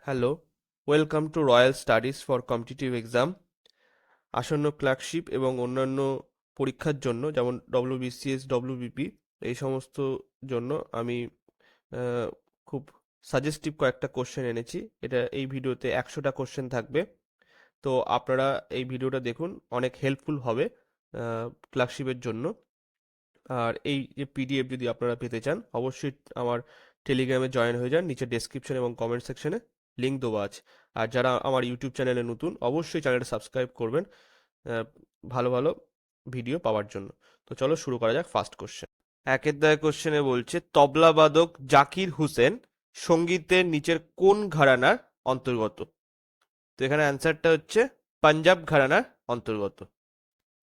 Hello, welcome to royal studies for competitive exam. আসন্ন clerkship এবং অন্যান্য পরীক্ষার জন্য যেমন ডব্লিউবিসিএস, ডব্লিউবিপি এই সমস্ত জন্য আমি খুব সাজেস্টিভ কয়েকটা কোশ্চেন এনেছি। এই ভিডিওতে 100টা কোশ্চেন থাকবে। তো আপনারা এই ভিডিওটা দেখুন, অনেক হেল্পফুল হবে ক্লার্কশিপের জন্য। আর এই যে পিডিএফ যদি আপনারা পেতে চান, অবশ্যই আমার টেলিগ্রামে জয়েন হয়ে যান। নিচে ডেসক্রিপশন এবং কমেন্ট সেকশনে লিঙ্ক দেওয়া আছে। আর যারা আমার ইউটিউব চ্যানেলে নতুন, অবশ্যই চ্যানেলটা সাবস্ক্রাইব করবেন আহ, ভালো ভালো ভিডিও পাওয়ার জন্য। তো চলো শুরু করা যাক ফার্স্ট কোশ্চেন। একের দায় কোশ্চেনে বলছে, তবলাবাদক জাকির হুসেন সঙ্গীতের নিচের কোন ঘরানার অন্তর্গত? তো এখানে অ্যান্সারটা হচ্ছে পাঞ্জাব ঘরানার অন্তর্গত।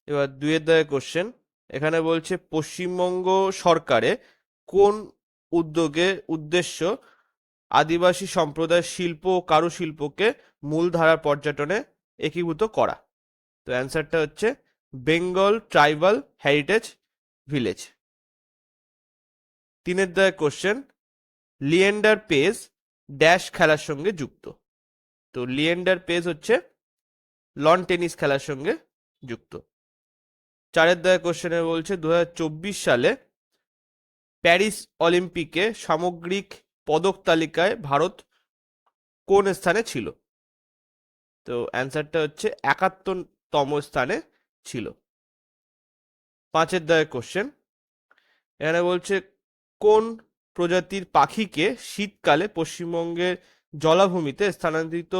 এবার দুইয়ের দাগে কোশ্চেন, এখানে বলছে পশ্চিমবঙ্গ সরকারে কোন উদ্দেশ্য আদিবাসী সম্প্রদায়ের শিল্প ও কারুশিল্পকে মূলধারার পর্যটনে একীভূত করা? তো অ্যান্সারটা হচ্ছে বেঙ্গল ট্রাইবাল হেরিটেজ ভিলেজ। তিনের দাগে কোশ্চেন, লিয়েন্ডার পেজ ড্যাশ খেলার সঙ্গে যুক্ত? তো লিয়েন্ডার পেজ হচ্ছে লন টেনিস খেলার সঙ্গে যুক্ত। চারের দাগে কোশ্চেনে বলছে 2024 সালে প্যারিস অলিম্পিকে সামগ্রিক পদক তালিকায় ভারত কোন স্থানে ছিল? তো অ্যান্সারটা হচ্ছে 71তম স্থানে ছিল। পাঁচের দাগে কোশ্চেন, এখানে বলছে কোন প্রজাতির পাখিকে শীতকালে পশ্চিমবঙ্গের জলাভূমিতে স্থানান্তরিত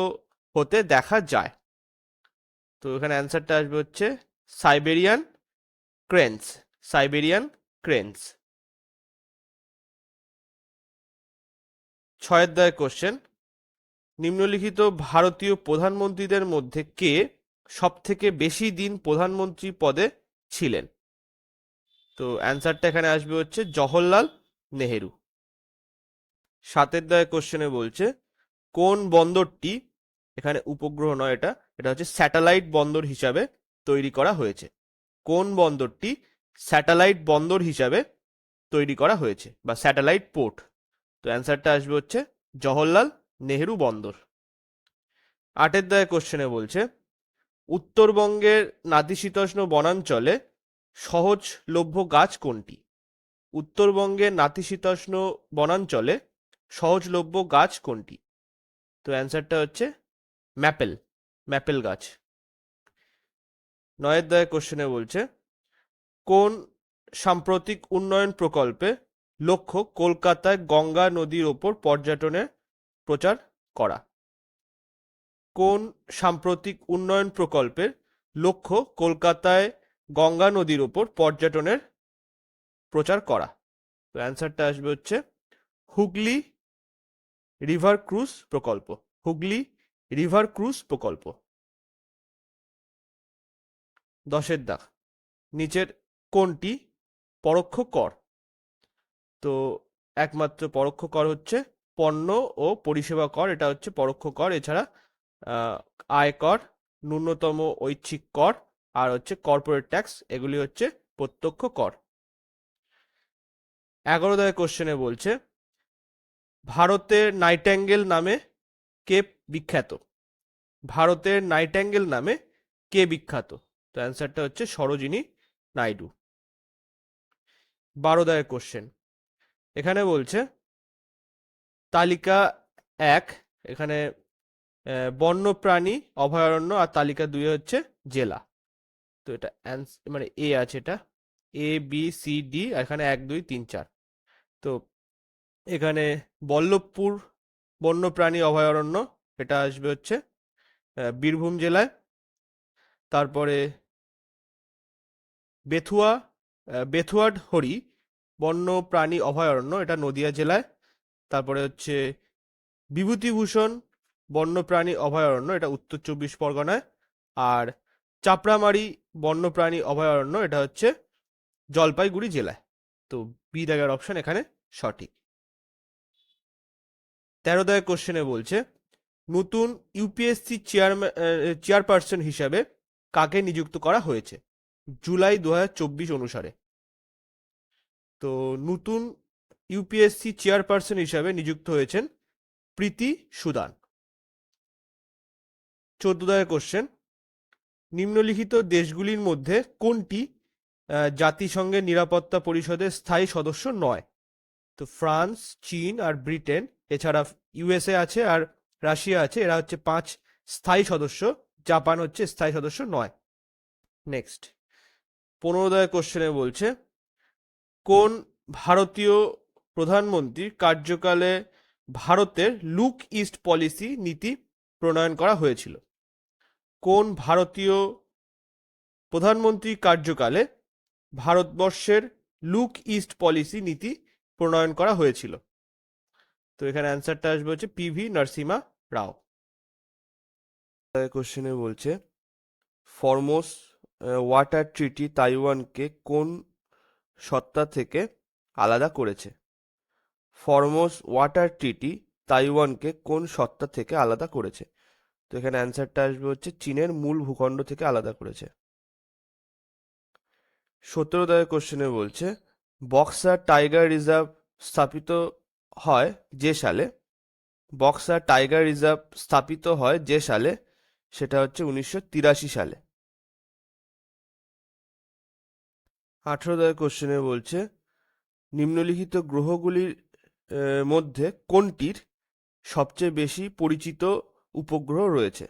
হতে দেখা যায়? তো এখানে অ্যান্সারটা আসবে হচ্ছে সাইবেরিয়ান ক্রেন্স। Siberian Cairns. ছয়ের দাগে কোশ্চেন, নিম্নলিখিত ভারতীয় প্রধানমন্ত্রীদের মধ্যে কে সবথেকে বেশি দিন প্রধানমন্ত্রী পদে ছিলেন? তো অ্যান্সারটা এখানে আসবে হচ্ছে জওহরলাল নেহেরু। সাতের দাগে কোশ্চেনে বলছে কোন বন্দরটি, এখানে উপগ্রহ নয়, এটা এটা হচ্ছে স্যাটেলাইট বন্দর হিসাবে তৈরি করা হয়েছে? কোন বন্দরটি স্যাটেলাইট বন্দর হিসাবে তৈরি করা হয়েছে বা স্যাটেলাইট পোর্ট? তো অ্যান্সারটা আসবে হচ্ছে জওহরলাল নেহেরু বন্দর। আটের দাগে কোশ্চেনে বলছে উত্তরবঙ্গের নাতিশীতোষ্ণ বনাঞ্চলে সহজলভ্য গাছ কোনটি? উত্তরবঙ্গের নাতিশীতোষ্ণ বনাঞ্চলে সহজলভ্য গাছ কোনটি? তো অ্যান্সারটা হচ্ছে ম্যাপেল। ম্যাপেল গাছ। নয়ের দাগে কোশ্চেনে বলছে কোন সাম্প্রতিক উন্নয়ন প্রকল্পে লক্ষ্য কলকাতায় গঙ্গা নদীর ওপর পর্যটনের প্রচার করা? কোন সাম্প্রতিক উন্নয়ন প্রকল্পের লক্ষ্য কলকাতায় গঙ্গা নদীর ওপর পর্যটনের প্রচার করা? তো অ্যান্সারটা আসবে হচ্ছে হুগলি রিভার ক্রুজ প্রকল্প। হুগলি রিভার ক্রুজ প্রকল্প। দশের দাগ, নিচের কোনটি পরোক্ষ কর? তো একমাত্র পরোক্ষ কর হচ্ছে পণ্য ও পরিষেবা কর, এটা হচ্ছে পরোক্ষ কর। এছাড়া আয়কর, ন্যূনতম ঐচ্ছিক কর আর হচ্ছে কর্পোরেট ট্যাক্স, এগুলি হচ্ছে প্রত্যক্ষ কর। 11 দাগে কোশ্চেনে বলছে ভারতের নাইটেঙ্গেল নামে কে বিখ্যাত? ভারতের নাইটেঙ্গেল নামে কে বিখ্যাত? তো অ্যান্সারটা হচ্ছে সরোজিনী নাইডু। 12 দাগে কোশ্চেন, এখানে বলছে তালিকা 1, এখানে বন্যপ্রাণী অভয়ারণ্য, আর তালিকা 2 হচ্ছে জেলা। তো এটা মানে এ আছে, এটা ABCD, এখানে 1 2 3 4। তো এখানে বল্লভপুর বন্যপ্রাণী অভয়ারণ্য, এটা আসবে হচ্ছে বীরভূম জেলায়। তারপরে বেথুয়া বেথুয়াড হরি বন্যপ্রাণী অভয়ারণ্য, এটা নদিয়া জেলায়। তারপরে হচ্ছে বিভূতিভূষণ বন্যপ্রাণী অভয়ারণ্য, এটা উত্তর 24 পরগনায়। আর চাপড়ামারি বন্যপ্রাণী অভয়ারণ্য, এটা হচ্ছে জলপাইগুড়ি জেলায়। তো বি দাগের অপশন এখানে সঠিক। 13 দাগের কোশ্চেনে বলছে নতুন ইউপিএসসি চেয়ারপারসন হিসাবে কাকে নিযুক্ত করা হয়েছে জুলাই 2024 অনুসারে? তো নতুন ইউপিএসসি চেয়ারপারসন হিসাবে নিযুক্ত হয়েছেন প্রীতি সুদান। 14 কোশ্চেন, নিম্নলিখিত দেশগুলির মধ্যে কোনটি জাতিসংঘের নিরাপত্তা পরিষদের স্থায়ী সদস্য নয়? তো ফ্রান্স, চীন আর ব্রিটেন, এছাড়া ইউএসএ আছে আর রাশিয়া আছে, এরা হচ্ছে 5 স্থায়ী সদস্য। জাপান হচ্ছে স্থায়ী সদস্য নয়। নেক্সট 15 কোশ্চেনে বলছে, কোন ভারতীয় প্রধানমন্ত্রীর কার্যকালে ভারতের লুক ইস্ট পলিসি নীতি প্রণয়ন করা হয়েছিল? কোন ভারতীয় প্রধানমন্ত্রীর কার্যকালে ভারতবর্ষের লুক ইস্ট পলিসি নীতি প্রণয়ন করা হয়েছিল? তো এখানে অ্যান্সারটা আসবে হচ্ছে পিভি নরসিমহা রাও। কোশ্চেনে বলছে, ফরমোস ওয়াটার ট্রিটি তাইওয়ানকে কোন সত্তা থেকে আলাদা করেছে? ফরমোস ওয়াটার ট্রিটি তাইওয়ানকে কোন সত্তা থেকে আলাদা করেছে? তো এখানে অ্যান্সারটা আসবে হচ্ছে চীনের মূল ভূখণ্ড থেকে আলাদা করেছে। 17 কোশ্চেনে বলছে, বক্সার টাইগার রিজার্ভ স্থাপিত হয় যে সালে? বক্সার টাইগার রিজার্ভ স্থাপিত হয় যে সালে, সেটা হচ্ছে 1983 সালে। 18 কোশ্চেনে বলছে, নিম্নলিখিত গ্রহগুলির মধ্যে কোনটির সবচেয়ে বেশি পরিচিত উপগ্রহ রয়েছে?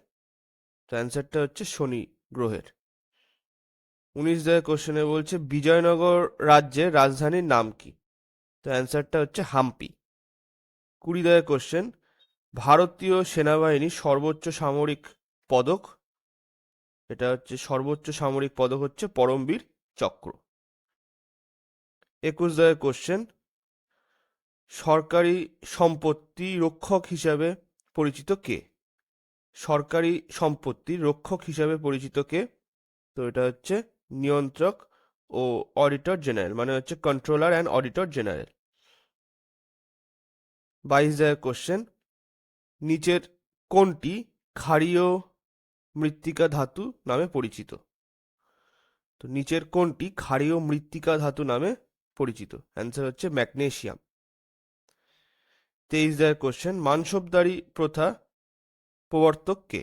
তো অ্যান্সারটা হচ্ছে শনি গ্রহের। 19 কোশ্চেনে বলছে, বিজয়নগর রাজ্যের রাজধানীর নাম কি? তো অ্যান্সারটা হচ্ছে হাম্পি। 20 কোশ্চেন, ভারতীয় সেনাবাহিনীর সর্বোচ্চ সামরিক পদক, এটা হচ্ছে সর্বোচ্চ সামরিক পদক হচ্ছে পরমবীর চক্র। 21 কোশ্চেন, সরকারি সম্পত্তি রক্ষক হিসাবে পরিচিত কে? সরকারি সম্পত্তির রক্ষক হিসাবে পরিচিত কে? তো এটা হচ্ছে নিয়ন্ত্রক ও অডিটর জেনারেল, মানে হচ্ছে controller and auditor general. 22 question, নিচের কোনটি ক্ষারীয় মৃত্তিকা ধাতু নামে পরিচিত? তো নিচের কোনটি ক্ষারীয় মৃত্তিকা ধাতু নামে পরিচিত? অ্যান্সার হচ্ছে ম্যাগনেসিয়াম। 23 কোশ্চেন, মানসবদারি প্রথা প্রবর্তক কে?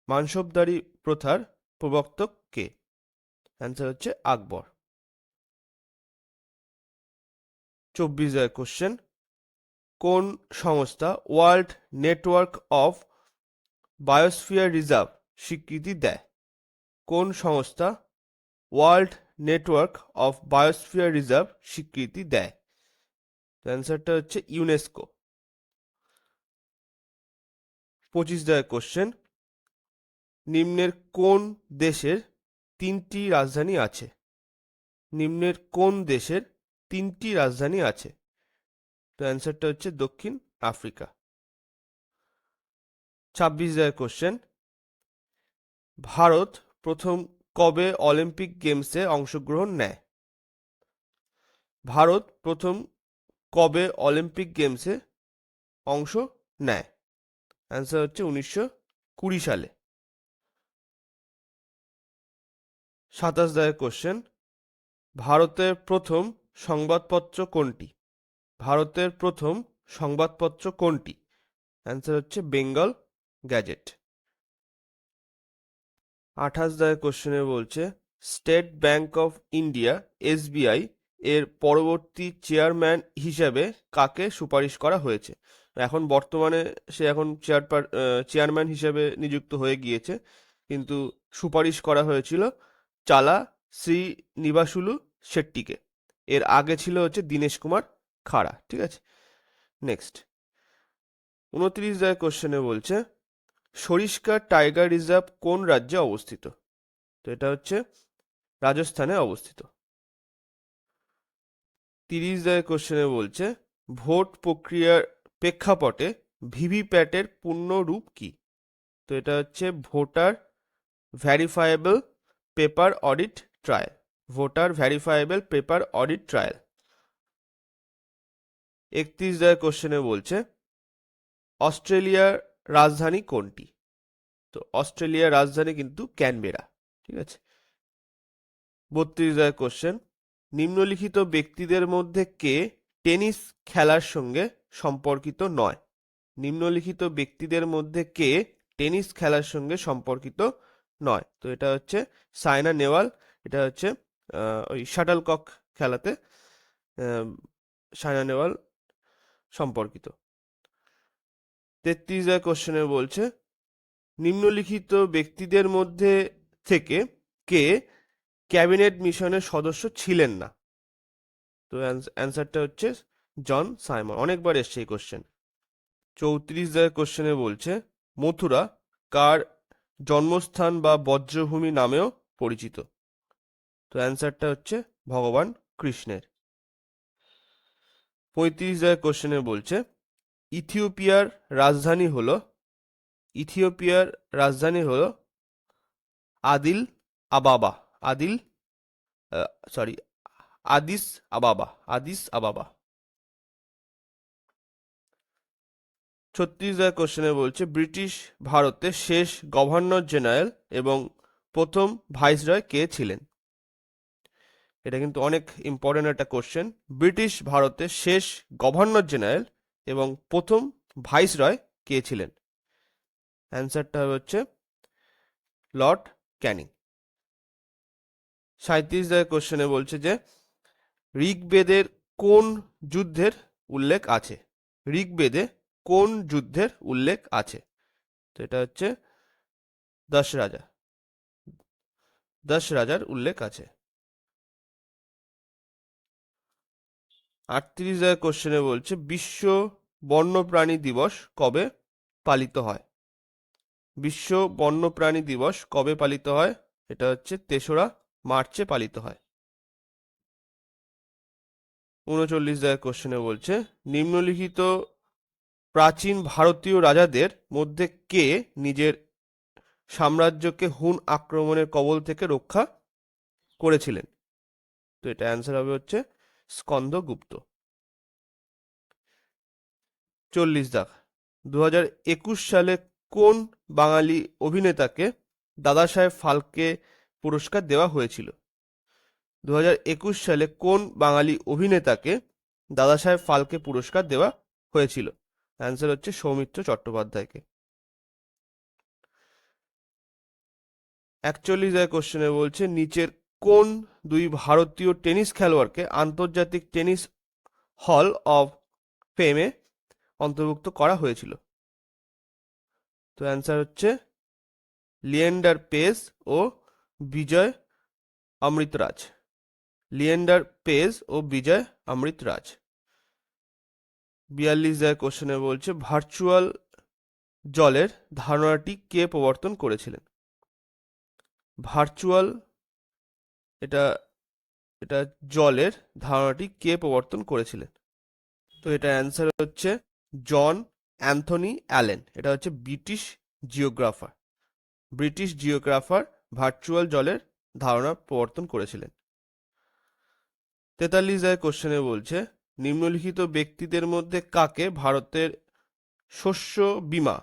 মানসবদারি প্রথার প্রবর্তক কে? অ্যান্সার হচ্ছে আকবর। 24 কোশ্চেন, কোন সংস্থা world network of biosphere reserve স্বীকৃতি দেয়? কোন সংস্থা world network of biosphere reserve স্বীকৃতি দেয়? অ্যান্সারটা হচ্ছে ইউনেস্কো। 25 কোশ্চেন, নিম্নের কোন দেশের 3টি রাজধানী আছে? নিম্নের কোন দেশের 3টি রাজধানী আছে? তো অ্যান্সারটা হচ্ছে দক্ষিণ আফ্রিকা। 26 কোশ্চেন, ভারত প্রথম কবে অলিম্পিক গেমসে অংশগ্রহণ নেয়? ভারত প্রথম কবে অলিম্পিক গেমসে অংশ নেয়? অ্যান্সার হচ্ছে 1920 সালে। 27 কোশ্চেন, ভারতের প্রথম সংবাদপত্র কোনটি? ভারতের প্রথম সংবাদপত্র কোনটি? অ্যান্সার হচ্ছে বেঙ্গল গ্যাজেট। 28 কোশ্চেনে বলছে, state bank of India SBI এর পরবর্তী চেয়ারম্যান হিসেবে কাকে সুপারিশ করা হয়েছে? এখন বর্তমানে সে এখন চেয়ারম্যান হিসেবে নিযুক্ত হয়ে গিয়েছে, কিন্তু সুপারিশ করা হয়েছিল চালা শ্রীনিবাসুলু শেট্টিকে। এর আগে ছিল হচ্ছে দীনেশ কুমার খাড়া। ঠিক আছে, নেক্সট 29 কোশ্চেনে বলছে, সরিস্কা টাইগার রিজার্ভ কোন রাজ্যে অবস্থিত? তো এটা হচ্ছে রাজস্থানে অবস্থিত। 30 কোশ্চেনে বলছে, ভোট প্রক্রিয়ার প্রেক্ষাপটে ভিভিপ্যাটের পূর্ণ রূপ কি? তো এটা হচ্ছে voter verifiable paper audit trial. Voter verifiable paper audit trial. 31 কোশ্চেনে বলছে, অস্ট্রেলিয়ার রাজধানী কোনটি? তো অস্ট্রেলিয়ার রাজধানী কিন্তু ক্যানবেরা। ঠিক আছে। 32 কোশ্চেন, নিম্নলিখিত ব্যক্তিদের মধ্যে কে টেনিস খেলার সঙ্গে সম্পর্কিত নয়? নিম্নলিখিত ব্যক্তিদের মধ্যে কে টেনিস খেলার সঙ্গে সম্পর্কিত নয়। তো এটা হচ্ছে সাইনা নেহওয়াল, এটা হচ্ছে ওই শাটলকক খেলাতে সাইনা নেহওয়াল সম্পর্কিত। 33 কোশ্চেনে বলছে নিম্নলিখিত ব্যক্তিদের মধ্যে থেকে কে ক্যাবিনেট মিশনের সদস্য ছিলেন না? তো অ্যান্সারটা হচ্ছে জন সাইমন। অনেকবার এসছে এই কোশ্চেন। 34 কোশ্চেনে বলছে মথুরা কার জন্মস্থান বা বজ্রভূমি নামেও পরিচিত? তো অ্যান্সারটা হচ্ছে ভগবান কৃষ্ণের। 35 কোশ্চেনে বলছে ইথিওপিয়ার রাজধানী হলো আদিল আবাবা আদিল সরি আদিস আবাবা। 36 কোশ্চেনে বলছে ব্রিটিশ ভারতের শেষ গভর্নর জেনারেল এবং প্রথম ভাইসরয় কে ছিলেন? এটা কিন্তু অনেক ইম্পর্টেন্ট একটা কোশ্চেন। ব্রিটিশ ভারতের শেষ গভর্নর জেনারেল এবং প্রথম ভাইসরয় কে ছিলেন? অ্যান্সারটা হচ্ছে লর্ড ক্যানিং। 37 কোশ্চেনে বলছে যে ঋগ্বেদের কোন যুদ্ধের উল্লেখ আছে? ঋগ্বেদে কোন যুদ্ধের উল্লেখ আছে? তো এটা হচ্ছে দশ রাজার উল্লেখ আছে। 38 কোশ্চেনে বলছে বিশ্ব বন্যপ্রাণী দিবস কবে পালিত হয়? বিশ্ব বন্যপ্রাণী দিবস কবে পালিত হয়? এটা হচ্ছে 3রা মার্চে পালিত হয়। 39 কোশ্চেনে বলছে নিম্নলিখিত প্রাচীন ভারতীয় রাজাদের মধ্যে কে নিজের সাম্রাজ্যকে হুন আক্রমণের কবল থেকে রক্ষা করেছিলেন? তো এটা অ্যান্সার হবে হচ্ছে স্কন্দগুপ্ত। 40 2021 সালে কোন বাঙালি অভিনেতাকে দাদাসাহেব ফালকে পুরস্কার দেওয়া হয়েছিল? 2021 সালে কোন বাঙালি অভিনেতাকে দাদাসাহেব ফালকে পুরস্কার দেওয়া হয়েছিল? অ্যান্সার হচ্ছে সৌমিত্র চট্টোপাধ্যায়কে। 41 কোশ্চেনে বলছে নিচের কোন দুই ভারতীয় টেনিস খেলোয়াড়কে আন্তর্জাতিক টেনিস হল অফ ফেমে অন্তর্ভুক্ত করা হয়েছিল? তো অ্যান্সার হচ্ছে লিয়েন্ডার পেস ও বিজয় অমৃতরাজ। লিয়েন্ডার পেস ও বিজয় অমৃতরাজ। 42 কোশ্চেনে বলছে ভার্চুয়াল জলের ধারণাটি কে প্রবর্তন করেছিলেন? ভার্চুয়াল এটা এটা জলের ধারণাটি কে প্রবর্তন করেছিলেন? তো এটা অ্যান্সার হচ্ছে জন অ্যান্থনি অ্যালেন। এটা হচ্ছে ব্রিটিশ জিওগ্রাফার ভার্চুয়াল জলের ধারণা প্রবর্তন করেছিলেন। 43 কোশ্চেনে বলছে নিম্নলিখিত ব্যক্তিদের মধ্যে কাকে ভারতের শস্য বীমা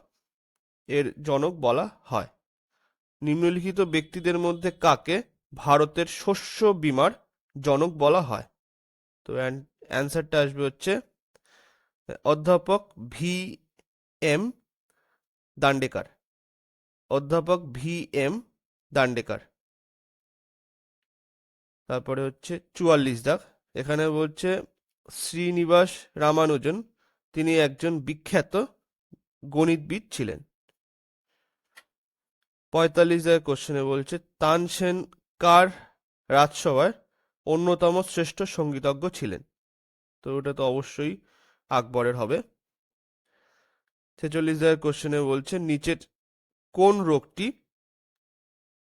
এর জনক বলা হয়? নিম্নলিখিত ব্যক্তিদের মধ্যে কাকে ভারতের শস্য বীমার জনক বলা হয়? তো অ্যান্সারটা আসবে হচ্ছে অধ্যাপক ভি এম দান্ডেকার। অধ্যাপক ভি এম দান্ডেকার। তারপরে হচ্ছে 44 এখানে বলছে শ্রীনিবাস রামানুজন তিনি একজন বিখ্যাত গণিতবিদ ছিলেন। 45 কোশ্চেনে বলছে তানসেন কার রাজসভায় অন্যতম শ্রেষ্ঠ সঙ্গীতজ্ঞ ছিলেন? তো ওটা তো অবশ্যই আকবরের হবে। 46 কোশ্চেনে বলছে নিচের কোন রোগটি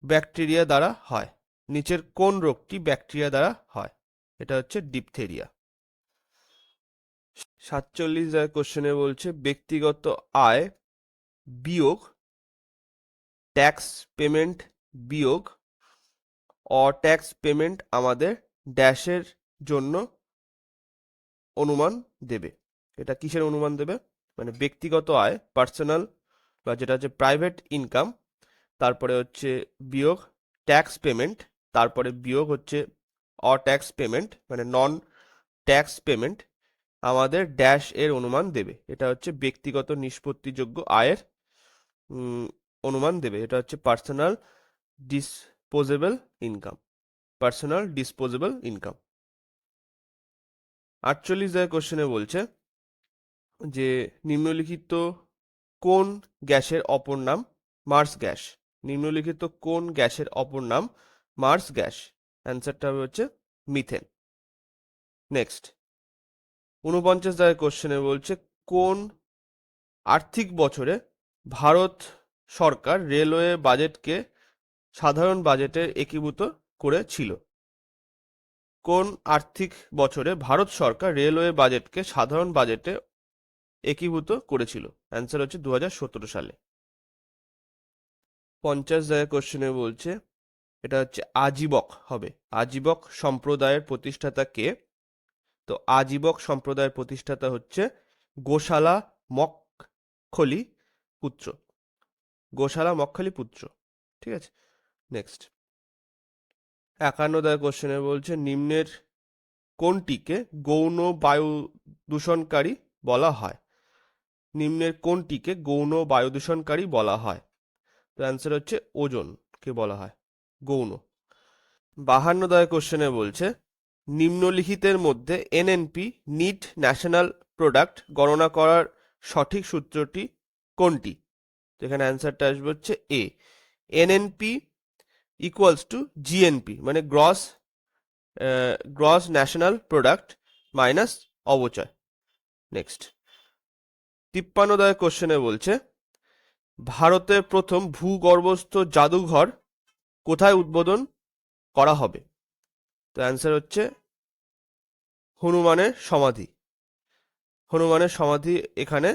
ব্যাকটেরিয়া দ্বারা হয়? নিচের কোন রোগটি ব্যাকটেরিয়া দ্বারা হয়? এটা হচ্ছে ডিপথেরিয়া। 47 কোশ্চেনে বলছে ব্যক্তিগত আয় বিয়োগ ট্যাক্স পেমেন্ট বিয়োগ অট্যাক্স পেমেন্ট আমাদের ড্যাশের জন্য অনুমান দেবে। এটা কিসের অনুমান দেবে? মানে ব্যক্তিগত আয় পার্সোনাল বা যেটা হচ্ছে প্রাইভেট ইনকাম, তারপরে হচ্ছে বিয়োগ ট্যাক্স পেমেন্ট, তারপরে বিয়োগ হচ্ছে অট্যাক্স পেমেন্ট মানে নন ট্যাক্স পেমেন্ট আমাদের ড্যাশ এর অনুমান দেবে। এটা হচ্ছে ব্যক্তিগত নিষ্পত্তিযোগ্য আয়ের অনুমান দেবে। এটা হচ্ছে personal disposable income. Personal disposable income. 48 কোশ্চেনে বলছে যে নিম্নলিখিত কোন গ্যাসের অপর নাম মার্স গ্যাস? নিম্নলিখিত কোন গ্যাসের অপর নাম মার্স গ্যাস? অ্যান্সারটা হবে হচ্ছে মিথেন। নেক্সট 49 কোশ্চেনে বলছে কোন আর্থিক বছরে ভারত সরকার রেলওয়ে বাজেটকে সাধারণ বাজেটে একীভূত করেছিল? কোন আর্থিক বছরে ভারত সরকার রেলওয়ে বাজেটকে সাধারণ বাজেটে একীভূত করেছিল? অ্যান্সার হচ্ছে 2017 সালে। 50 কোশ্চেনে বলছে, এটা হচ্ছে আজীবক হবে। আজীবক সম্প্রদায়ের প্রতিষ্ঠাতা কে? তো আজীবক সম্প্রদায়ের প্রতিষ্ঠাতা হচ্ছে গোশালা মক্খলি পুত্র। গোশালা মক্খলি পুত্র। ঠিক আছে, নেক্সট 51 কোশ্চেনে বলছে নিম্নের কোনটিকে গৌণ বায়ু দূষণকারী বলা হয়? নিম্নের কোনটিকে গৌণ বায়ু দূষণকারী বলা হয়? তো অ্যান্সার হচ্ছে ওজোনকে বলা হয় গৌণ। 52 কোশ্চেনে বলছে নিম্নলিখিতের মধ্যে এনএনপি নিট ন্যাশনাল প্রোডাক্ট গণনা করার সঠিক সূত্রটি কোনটি? তো এখানে অ্যান্সারটা আসবে হচ্ছে এ। এনএনপি ইকুয়ালস টু জিএনপি, মানে গ্রস ন্যাশনাল প্রোডাক্ট মাইনাস অবচয়। নেক্সট 53 কোশ্চেনে বলছে ভারতের প্রথম ভূগর্ভস্থ জাদুঘর কোথায় উদ্বোধন করা হবে? তো অ্যান্সার হচ্ছে হনুমানের সমাধি। হনুমানের সমাধি এখানে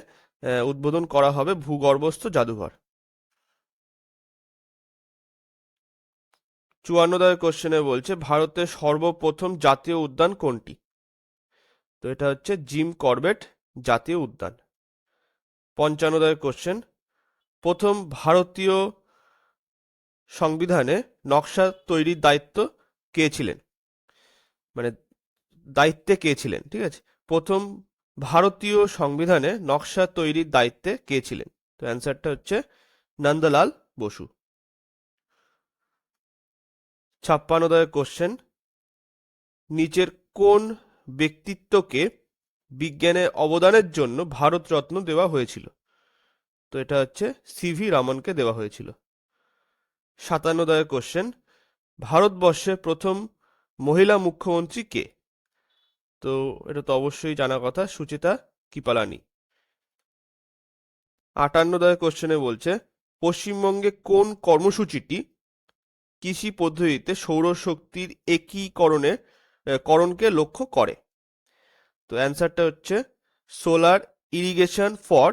উদ্বোধন করা হবে ভূগর্ভস্থ জাদুঘর। 54 কোশ্চেনে বলছে ভারতের সর্বপ্রথম জাতীয় উদ্যান কোনটি? তো এটা হচ্ছে জিম করবেট জাতীয় উদ্যান। 55 কোশ্চেন প্রথম ভারতীয় সংবিধানে নকশা তৈরির দায়িত্ব কে ছিলেন? মানে দায়িত্বে কে ছিলেন? ঠিক আছে, প্রথম ভারতীয় সংবিধানে নকশা তৈরির দায়িত্বে কে ছিলেন? তো অ্যান্সারটা হচ্ছে নন্দলাল বসু। 56 কোশ্চেন নিচের কোন ব্যক্তিত্বকে বিজ্ঞানের অবদানের জন্য ভারতরত্ন দেওয়া হয়েছিল? তো এটা হচ্ছে সিভি রামনকে দেওয়া হয়েছিল। 57 কোশ্চেন ভারতবর্ষের প্রথম মহিলা মুখ্যমন্ত্রী কে? তো এটা তো অবশ্যই জানা কথা, সুচিতা কৃপালানি। 58 কোশ্চেনে বলছে পশ্চিমবঙ্গে কোন কর্মসূচিটি কৃষি পদ্ধতিতে সৌরশক্তির করণকে লক্ষ্য করে? তো অ্যান্সারটা হচ্ছে solar irrigation for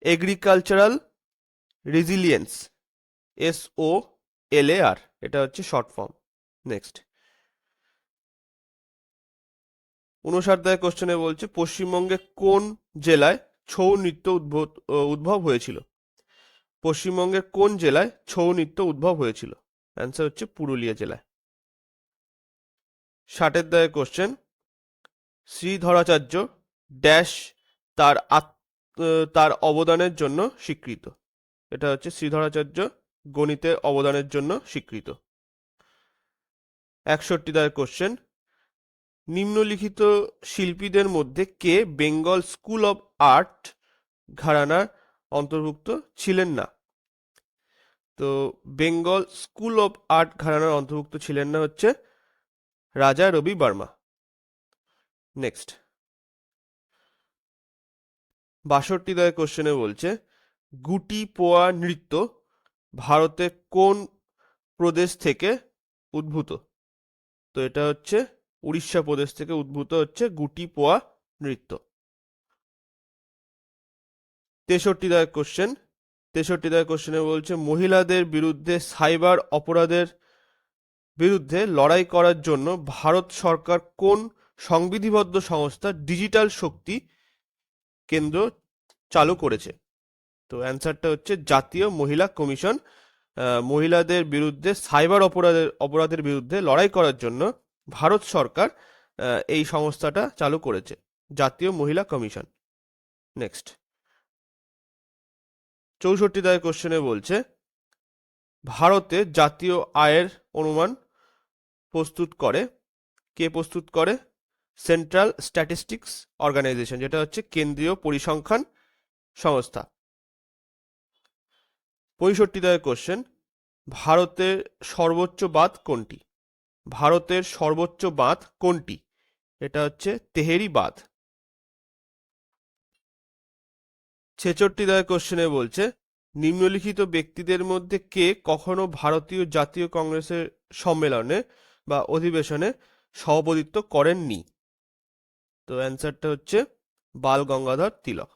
agricultural resilience, SOLAR, এটা হচ্ছে শর্ট ফর্ম। নেক্সট 59 কোশ্চেনে বলছে পশ্চিমবঙ্গে কোন জেলায় ছৌ নৃত্য উদ্ভব হয়েছিল? পশ্চিমবঙ্গের কোন জেলায় ছৌ নৃত্য উদ্ভব হয়েছিল? অ্যান্সার হচ্ছে পুরুলিয়া জেলায়। 60 কোশ্চেন শ্রীধরাচার্য ড্যাশ তার তার অবদানের জন্য স্বীকৃত? এটা হচ্ছে শ্রীধরাচার্য গণিতে অবদানের জন্য স্বীকৃত। 61 কোশ্চেন নিম্নলিখিত শিল্পীদের মধ্যে কে বেঙ্গল স্কুল অব আর্ট ঘরানার অন্তর্ভুক্ত ছিলেন না? তো বেঙ্গল স্কুল অব আর্ট ঘরানার অন্তর্ভুক্ত ছিলেন না হচ্ছে রাজা রবি বর্মা। নেক্সট 62 কোশ্চেনে বলছে গুটি পোয়া নৃত্য ভারতের কোন প্রদেশ থেকে উদ্ভূত? তো এটা হচ্ছে উড়িষ্যা প্রদেশ থেকে উদ্ভূত হচ্ছে গুটি পোয়া নৃত্য। 63 কোশ্চেনে বলছে মহিলাদের বিরুদ্ধে সাইবার অপরাধের বিরুদ্ধে লড়াই করার জন্য ভারত সরকার কোন সংবিধিবদ্ধ সংস্থা ডিজিটাল শক্তি কেন্দ্র চালু করেছে? তো অ্যান্সারটা হচ্ছে জাতীয় মহিলা কমিশন। মহিলাদের বিরুদ্ধে সাইবার অপরাধের বিরুদ্ধে লড়াই করার জন্য ভারত সরকার এই সংস্থাটা চালু করেছে, জাতীয় মহিলা কমিশন। নেক্সট 64 দাগের কোশ্চেনে বলছে ভারতে জাতীয় আয়ের অনুমান প্রস্তুত করে কে প্রস্তুত করে? সেন্ট্রাল স্ট্যাটিস্টিক্স অর্গানাইজেশন, যেটা হচ্ছে কেন্দ্রীয় পরিসংখ্যান সংস্থা। 65 দাগের কোশ্চেন ভারতের সর্বোচ্চ বাঁধ কোনটি? ভারতের সর্বোচ্চ বাঁধ কোনটি? এটা হচ্ছে তেহেরি বাঁধ। 66 দাগের কোশ্চেনে বলছে নিম্নলিখিত ব্যক্তিদের মধ্যে কে কখনো ভারতীয় জাতীয় কংগ্রেসের সম্মেলনে বা অধিবেশনে সভাপতিত্ব করেননি? তো অ্যান্সারটা হচ্ছে বাল গঙ্গাধর তিলক।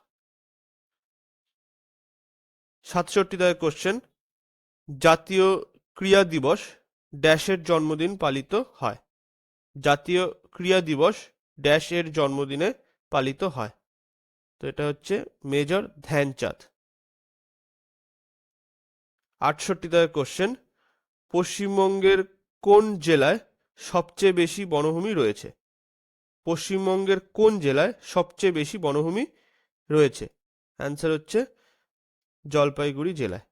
67 দাগের কোশ্চেন জাতীয় ক্রীড়া দিবস ড্যাশের জন্মদিন পালিত হয়? জাতীয় ক্রীড়া দিবস ড্যাশের জন্মদিনে পালিত হয়? তো এটা হচ্ছে মেজর ধ্যানচাঁদ। 68 দাগের কোশ্চেন পশ্চিমবঙ্গের কোন জেলায় সবচেয়ে বেশি বনভূমি রয়েছে? পশ্চিমবঙ্গের কোন জেলায় সবচেয়ে বেশি বনভূমি রয়েছে? অ্যান্সার হচ্ছে জলপাইগুড়ি জেলায়।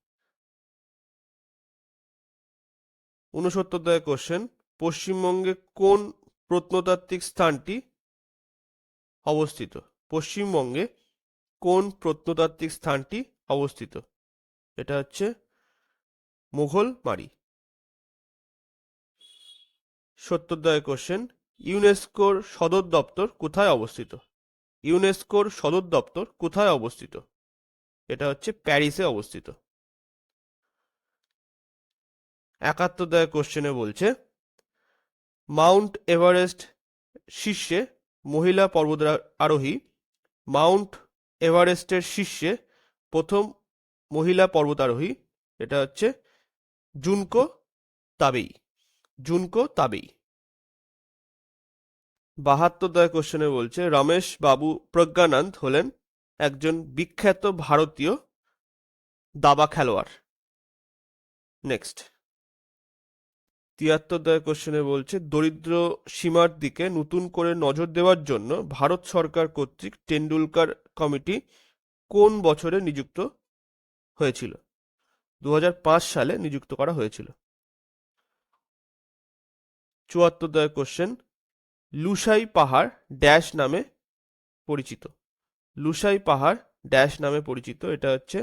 69 দাগের কোশ্চেন পশ্চিমবঙ্গে কোন প্রত্নতাত্ত্বিক স্থানটি অবস্থিত? পশ্চিমবঙ্গে কোন প্রত্নতাত্ত্বিক স্থানটি অবস্থিত? এটা হচ্ছে মোঘলমারি। 70 দাগের কোশ্চেন ইউনেস্কোর সদর দপ্তর কোথায় অবস্থিত? ইউনেস্কোর সদর দপ্তর কোথায় অবস্থিত? এটা হচ্ছে প্যারিসে অবস্থিত। 71 দাগের কোশ্চেনে বলছে মাউন্ট এভারেস্ট শীর্ষে মহিলা পর্বতারোহী মাউন্ট এভারেস্টের শীর্ষে প্রথম মহিলা পর্বতারোহী এটা হচ্ছে জুনকো তাবেই। Junko Tabei. 72 দাগের কোশ্চেনে বলছে রমেশ বাবু প্রজ্ঞানন্দ হলেন একজন বিখ্যাত ভারতীয় দাবা খেলোয়াড়। নেক্সট 73 দাগের কোশ্চেনে বলছে দরিদ্র সীমার দিকে নতুন করে নজর দেওয়ার জন্য ভারত সরকার কর্তৃক টেন্ডুলকার কমিটি কোন বছরে নিযুক্ত হয়েছিল? 2005 সালে নিযুক্ত করা হয়েছিল। 74 দাগের কোশ্চেন লুসাই পাহাড় ড্যাশ নামে পরিচিত? লুসাই পাহাড় ড্যাশ নামে পরিচিত? এটা হচ্ছে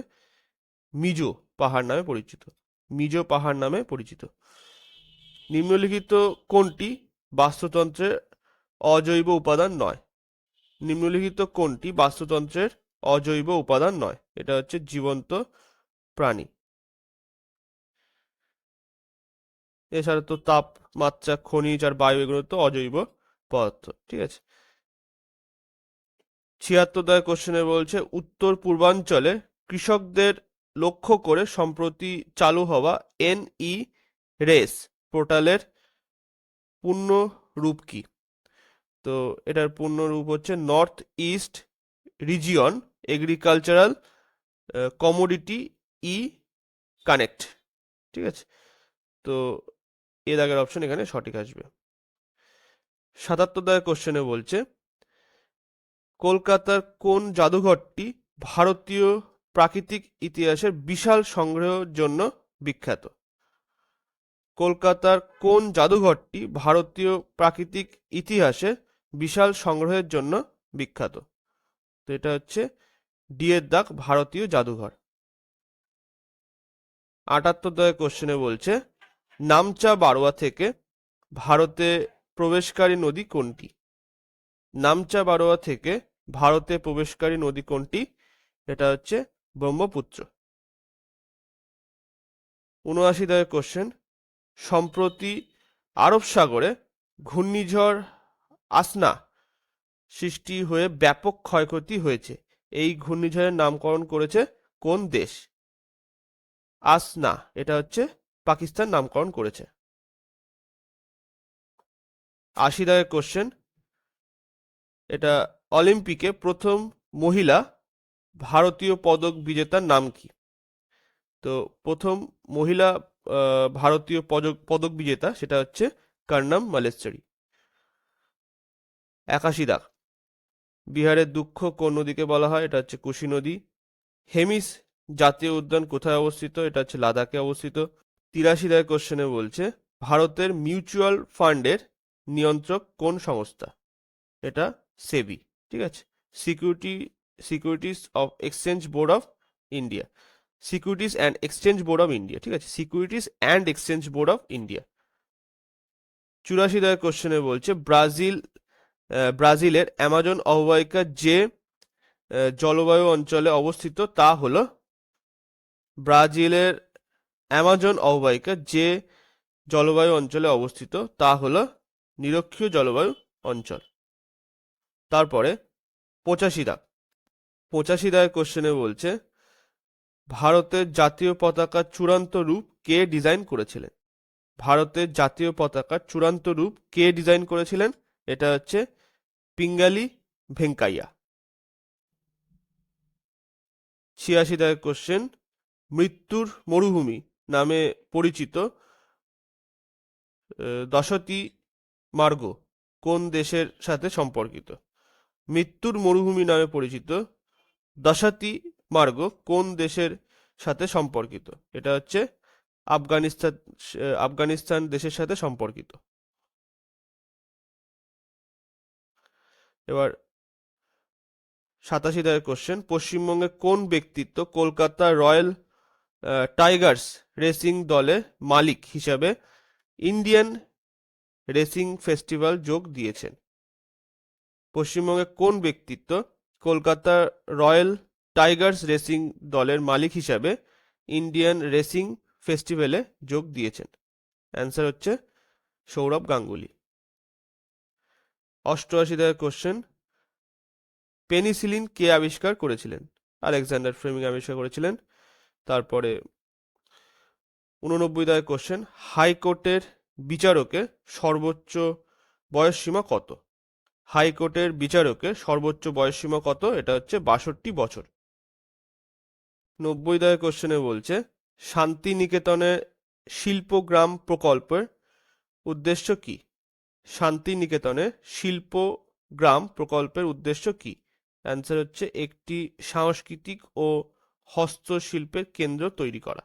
মিজো পাহাড় নামে পরিচিত। মিজো পাহাড় নামে পরিচিত। নিম্নলিখিত কোনটি বাস্তুতন্ত্রের অজৈব উপাদান নয়? নিম্নলিখিত কোনটি বাস্তুতন্ত্রের অজৈব উপাদান নয়? এটা হচ্ছে জীবন্ত প্রাণী। এছাড়া তো তাপমাত্রা, খনিজ আর বায়ু এগুলো তো অজৈব পদার্থ। ঠিক আছে। 76 দাগের কোশ্চেনে বলছে উত্তর পূর্বাঞ্চলে কৃষকদের লক্ষ্য করে সম্প্রতি চালু হওয়া এনই রেস পোর্টালের পূর্ণ রূপ কি? তো এটার পূর্ণ রূপ হচ্ছে north east region agricultural commodity e connect. ঠিক আছে। তো এ দাগের অপশন এখানে সঠিক আসবে। 77 দাগের কোশ্চেনে বলছে কলকাতার কোন জাদুঘরটি ভারতীয় প্রাকৃতিক ইতিহাসের বিশাল সংগ্রহের জন্য বিখ্যাত? কলকাতার কোন জাদুঘরটি ভারতীয় প্রাকৃতিক ইতিহাসের বিশাল সংগ্রহের জন্য বিখ্যাত? তো এটা হচ্ছে ডিএর দাগ ভারতীয় জাদুঘর। 78 দাগের কোশ্চেনে বলছে নামচা বারোয়া থেকে ভারতে প্রবেশকারী নদী কোনটি? নামচা বারোয়া থেকে ভারতে প্রবেশকারী নদী কোনটি? এটা হচ্ছে ব্রহ্মপুত্র। 79 দাগের কোশ্চেন সম্প্রতি আরব সাগরে ঘূর্ণিঝড় আসনা সৃষ্টি হয়ে ব্যাপক ক্ষয়ক্ষতি হয়েছে। এই ঘূর্ণিঝড়ের নামকরণ করেছে কোন দেশ? আসনা এটা হচ্ছে পাকিস্তান নামকরণ করেছে। 80 দাগের কোশ্চেন এটা অলিম্পিকে প্রথম মহিলা ভারতীয় পদক বিজেতার নাম কি? তো প্রথম মহিলা ভারতীয় পদক বিজেতা সেটা হচ্ছে কর্ণম মালেশ্বরী। 81 দাগ বিহারের দুঃখ কোন নদীকে বলা হয়? এটা হচ্ছে কোশি নদী। হেমিস জাতীয় উদ্যান কোথায় অবস্থিত? এটা হচ্ছে লাদাখে অবস্থিত। 83 কোশ্চেনে বলছে ভারতের মিউচুয়াল ফান্ডের নিয়ন্ত্রক কোন সংস্থা? এটা সেবি। ঠিক আছে। Securities of exchange board of India, securities and exchange board of India. ঠিক আছে, securities and exchange board of India. 84 কোশ্চেনে বলছে ব্রাজিলের অ্যামাজন অববাহিকা যে জলবায়ু অঞ্চলে অবস্থিত তা হলো, ব্রাজিলের অ্যামাজন অববাহিকা যে জলবায়ু অঞ্চলে অবস্থিত তা হলো নিরক্ষীয় জলবায়ু অঞ্চল। তারপরে 85 কোশ্চেনে বলছে ভারতের জাতীয় পতাকার চূড়ান্ত রূপ কে ডিজাইন করেছিলেন? ভারতের জাতীয় পতাকার চূড়ান্ত রূপ কে ডিজাইন করেছিলেন? এটা হচ্ছে পিঙ্গালি ভেঙ্কাইয়া। 86 কোশ্চেন মৃত্যুর মরুভূমি নামে পরিচিত দশতী মার্গ কোন দেশের সাথে সম্পর্কিত? মৃত্যুর মরুভূমি নামে পরিচিত দশাতি মার্গ কোন দেশের সাথে সম্পর্কিত? এটা হচ্ছে আফগানিস্তান। আফগানিস্তান দেশের সাথে সম্পর্কিত। এবার 87 কোশ্চেন পশ্চিমবঙ্গের কোন ব্যক্তিত্ব কলকাতা রয়্যাল টাইগার্স রেসিং দলের মালিক হিসাবে ইন্ডিয়ান রেসিং ফেস্টিভ্যাল যোগ দিয়েছেন? পশ্চিমবঙ্গের কোন ব্যক্তিত্ব কলকাতা রয়্যাল টাইগার্স রেসিং দলের মালিক হিসাবে ইন্ডিয়ান রেসিং ফেস্টিভ্যালে যোগ দিয়েছেন? অ্যান্সার হচ্ছে সৌরভ গাঙ্গুলি। 88 কোশ্চেন পেনিসিলিন কে আবিষ্কার করেছিলেন? আলেকজান্ডার ফ্লেমিং আবিষ্কার করেছিলেন। তারপরে 89 কোশ্চেন হাইকোর্টের বিচারকের সর্বোচ্চ বয়সসীমা কত? হাইকোর্টের বিচারকের সর্বোচ্চ বয়সসীমা কত? এটা হচ্ছে 62 বছর। 90 কোশ্চেনে বলছে শান্তিনিকেতনের শিল্পগ্রাম প্রকল্পের উদ্দেশ্য কি? শান্তিনিকেতনের শিল্পগ্রাম প্রকল্পের উদ্দেশ্য কি? অ্যান্সার হচ্ছে একটি সাংস্কৃতিক ও হস্তশিল্পের কেন্দ্র তৈরি করা।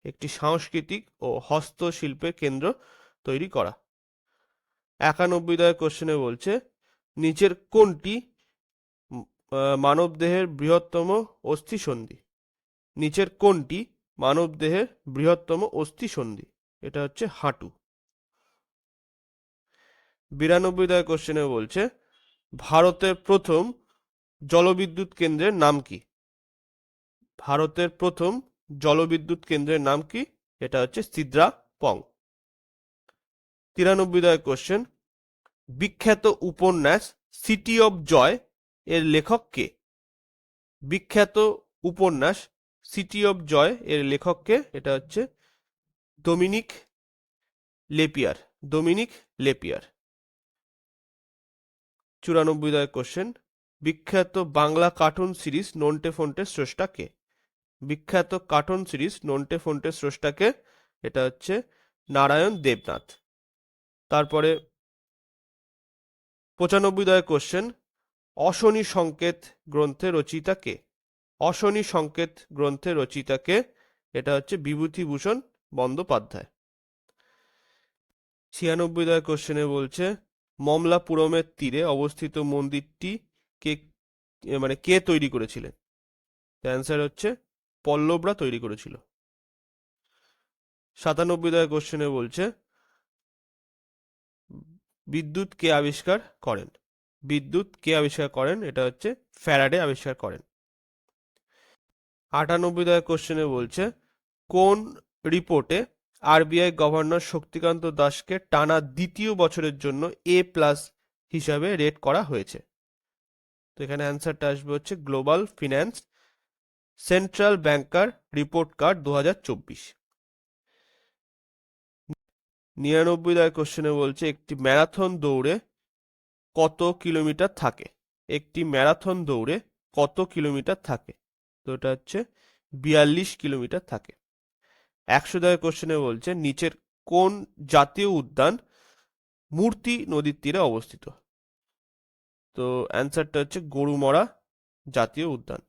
একটি সাংস্কৃতিক ও হস্তশিল্পের কেন্দ্র তৈরি করা। 91 কোশ্চেনে বলছে নিচের কোনটি মানবদেহের বৃহত্তম অস্থিসন্ধি? নিচের কোনটি মানবদেহের বৃহত্তম অস্থিসন্ধি? এটা হচ্ছে হাঁটু। 92 কোশ্চেনে বলছে ভারতের প্রথম জলবিদ্যুৎ কেন্দ্রের নাম কি? ভারতের প্রথম জলবিদ্যুৎ কেন্দ্রের নাম কি? এটা হচ্ছে সিদ্রাপং। 93 কোশ্চেন বিখ্যাত উপন্যাস সিটি অফ জয় এর লেখক কে? বিখ্যাত উপন্যাস সিটি অফ জয় এর লেখক কে? এটা হচ্ছে ডোমিনিক লেপিয়ার। ডোমিনিক লেপিয়ার। 94 কোশ্চেন বিখ্যাত বাংলা কার্টুন সিরিজ নন্টে ফন্টের স্রষ্টা কে? বিখ্যাত কার্টুন সিরিজ নন্টে ফন্টের স্রষ্টা কে? এটা হচ্ছে নারায়ণ দেবনাথ। তারপরে 95 কোশ্চেন অশনি সংকেত গ্রন্থের রচয়িতা কে? অশনি সংকেত গ্রন্থের রচয়িতা কে? এটা হচ্ছে বিভূতিভূষণ বন্দ্যোপাধ্যায়। 96 কোশ্চেনে বলছে মমলাপুরমের তীরে অবস্থিত মন্দিরটি কে কে তৈরি করেছিলেন? অ্যান্সার হচ্ছে পল্লবরা তৈরি করেছিল। 97 কোশ্চেনে বলছে বিদ্যুৎ কে আবিষ্কার করেন? বিদ্যুৎ কে আবিষ্কার করেন? এটা হচ্ছে ফ্যারাডে আবিষ্কার করেন। 98 কোশ্চেনে বলছে কোন রিপোর্টে আরবিআই গভর্নর শক্তিকান্ত দাসকে টানা দ্বিতীয় বছরের জন্য A+ হিসাবে রেট করা হয়েছে? তো এখানে অ্যান্সারটা আসবে হচ্ছে গ্লোবাল ফিন্যান্স সেন্ট্রাল ব্যাংকার রিপোর্ট কার্ড 2024। 99 কোশ্চেনে বলছে একটি ম্যারাথন দৌড়ে কত কিলোমিটার থাকে? একটি ম্যারাথন দৌড়ে কত কিলোমিটার থাকে? তো এটা হচ্ছে 42 কিলোমিটার থাকে। 100 কোশ্চেনে বলছে নিচের কোন জাতীয় উদ্যান মূর্তি নদীর তীরে অবস্থিত? তো অ্যান্সারটা হচ্ছে গরুমরা জাতীয় উদ্যান।